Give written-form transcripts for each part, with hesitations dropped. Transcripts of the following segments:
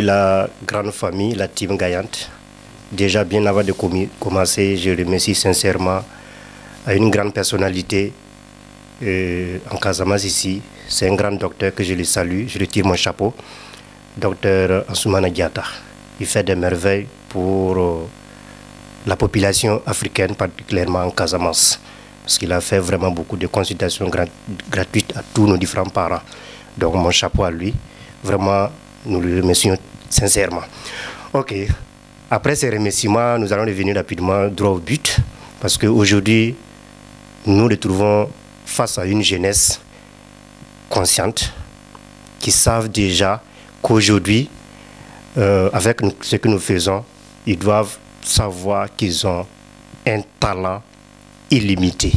la grande famille, la team gagnante. Déjà, bien avant de commencer, je remercie sincèrement à une grande personnalité en Casamance ici. C'est un grand docteur que je le salue, je lui tire mon chapeau. Docteur Ansoumana Diatta. Il fait des merveilles pour la population africaine, particulièrement en Casamance. Parce qu'il a fait vraiment beaucoup de consultations gratuites à tous nos différents parents. Donc mon chapeau à lui. Vraiment, nous le remercions sincèrement. Ok. Après ces remerciements, nous allons revenir rapidement droit au but. Parce qu'aujourd'hui, nous nous retrouvons face à une jeunesse consciente qui savent déjà qu'aujourd'hui, avec ce que nous faisons, ils doivent savoir qu'ils ont un talent illimité.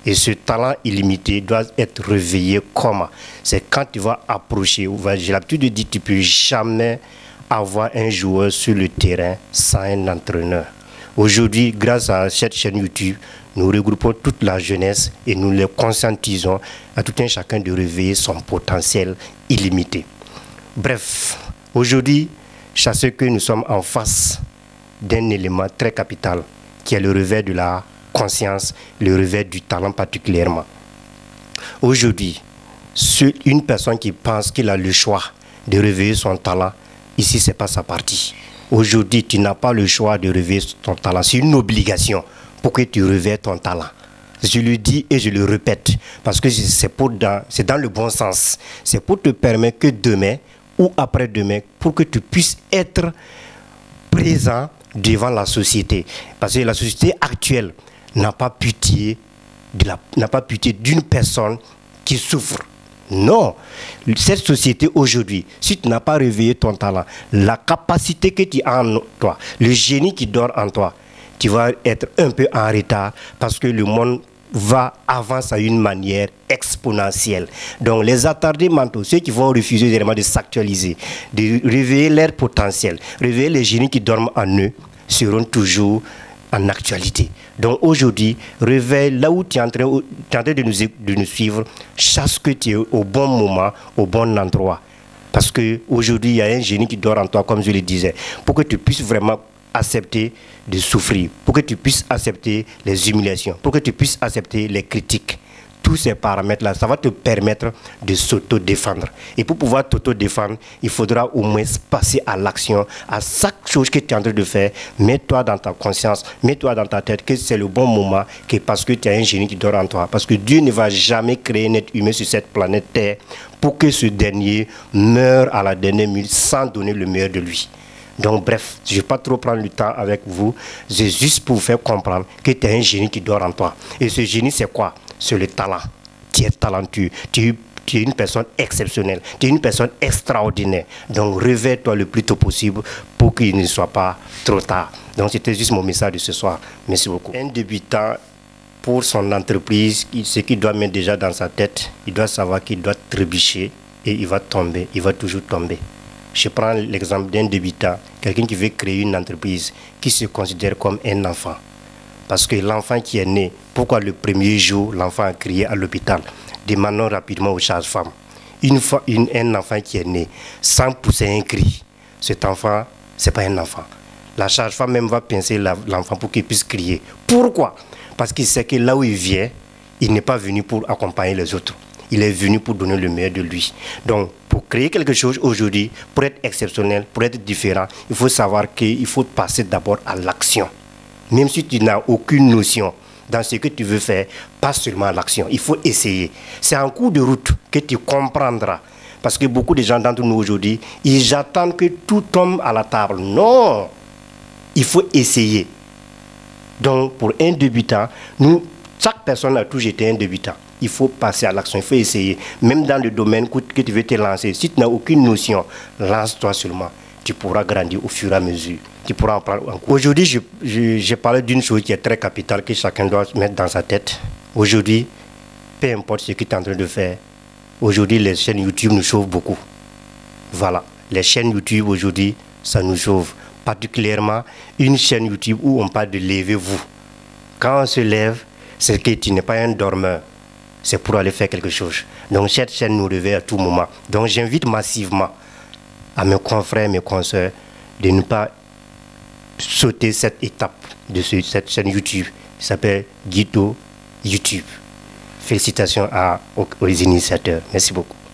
Et ce talent illimité doit être réveillé comment? C'est quand tu vas approcher. J'ai l'habitude de dire que tu ne peux jamais avoir un joueur sur le terrain sans un entraîneur. Aujourd'hui, grâce à cette chaîne YouTube, nous regroupons toute la jeunesse et nous les conscientisons à tout un chacun de réveiller son potentiel illimité. Bref, aujourd'hui, je sais que nous sommes en face d'un élément très capital qui est le réveil de la conscience, le réveil du talent particulièrement. Aujourd'hui, une personne qui pense qu'il a le choix de réveiller son talent, ici, ce n'est pas sa partie. Aujourd'hui, tu n'as pas le choix de réveiller ton talent. C'est une obligation pour que tu réveilles ton talent. Je le dis et je le répète parce que c'est dans le bon sens. C'est pour te permettre que demain ou après-demain, pour que tu puisses être présent devant la société. Parce que la société actuelle n'a pas pitié d'une personne qui souffre. Non, cette société aujourd'hui, si tu n'as pas réveillé ton talent, la capacité que tu as en toi, le génie qui dort en toi, tu vas être un peu en retard parce que le monde va avancer à une manière exponentielle. Donc les attardés mentaux, ceux qui vont refuser vraiment de s'actualiser, de réveiller leur potentiel, réveiller les génies qui dorment en eux, seront toujours en actualité. Donc aujourd'hui, réveille là où tu es en train de nous suivre, chasse que tu es au bon moment, au bon endroit. Parce qu'aujourd'hui, il y a un génie qui dort en toi, comme je le disais, pour que tu puisses vraiment accepter de souffrir, pour que tu puisses accepter les humiliations, pour que tu puisses accepter les critiques. Tous ces paramètres-là, ça va te permettre de s'auto-défendre. Et pour pouvoir t'auto-défendre, il faudra au moins passer à l'action, à chaque chose que tu es en train de faire. Mets-toi dans ta conscience, mets-toi dans ta tête que c'est le bon moment, que parce que tu as un génie qui dort en toi. Parce que Dieu ne va jamais créer un être humain sur cette planète Terre pour que ce dernier meure à la dernière minute sans donner le meilleur de lui. Donc bref, je ne vais pas trop prendre le temps avec vous. C'est juste pour vous faire comprendre que tu as un génie qui dort en toi. Et ce génie, c'est quoi? C'est le talent. Tu es talentueux. Tu es une personne exceptionnelle. Tu es une personne extraordinaire. Donc réveille-toi le plus tôt possible pour qu'il ne soit pas trop tard. Donc c'était juste mon message de ce soir. Merci beaucoup. Un débutant, pour son entreprise, ce qu'il doit mettre déjà dans sa tête, il doit savoir qu'il doit trébucher et il va tomber. Il va toujours tomber. Je prends l'exemple d'un débutant, quelqu'un qui veut créer une entreprise, qui se considère comme un enfant. Parce que l'enfant qui est né, pourquoi le premier jour, l'enfant a crié à l'hôpital? Demandons rapidement aux sages-femmes. Un enfant qui est né, sans pousser un cri, cet enfant, ce n'est pas un enfant. La sage-femme même va pincer l'enfant pour qu'il puisse crier. Pourquoi? Parce qu'il sait que là où il vient, il n'est pas venu pour accompagner les autres. Il est venu pour donner le meilleur de lui. Donc, pour créer quelque chose aujourd'hui, pour être exceptionnel, pour être différent, il faut savoir qu'il faut passer d'abord à l'action. Même si tu n'as aucune notion dans ce que tu veux faire, pas seulement à l'action. Il faut essayer. C'est en cours de route que tu comprendras. Parce que beaucoup de gens d'entre nous aujourd'hui, ils attendent que tout tombe à la table. Non! Il faut essayer. Donc, pour un débutant, chaque personne a toujours été un débutant. Il faut passer à l'action, il faut essayer. Même dans le domaine que tu veux te lancer, si tu n'as aucune notion, lance-toi seulement. Tu pourras grandir au fur et à mesure. Tu pourras en prendre en cours. Aujourd'hui, j'ai parlé d'une chose qui est très capitale, que chacun doit mettre dans sa tête. Aujourd'hui, peu importe ce que tu es en train de faire, aujourd'hui, les chaînes YouTube nous sauvent beaucoup. Voilà, les chaînes YouTube aujourd'hui, ça nous sauve. Particulièrement une chaîne YouTube où on parle de levez-vous. Quand on se lève, c'est que tu n'es pas un dormeur. C'est pour aller faire quelque chose. Donc cette chaîne nous réveille à tout moment. Donc j'invite massivement à mes confrères, mes consoeurs, de ne pas sauter cette étape de cette chaîne YouTube qui s'appelle Guito YouTube. Félicitations aux initiateurs. Merci beaucoup.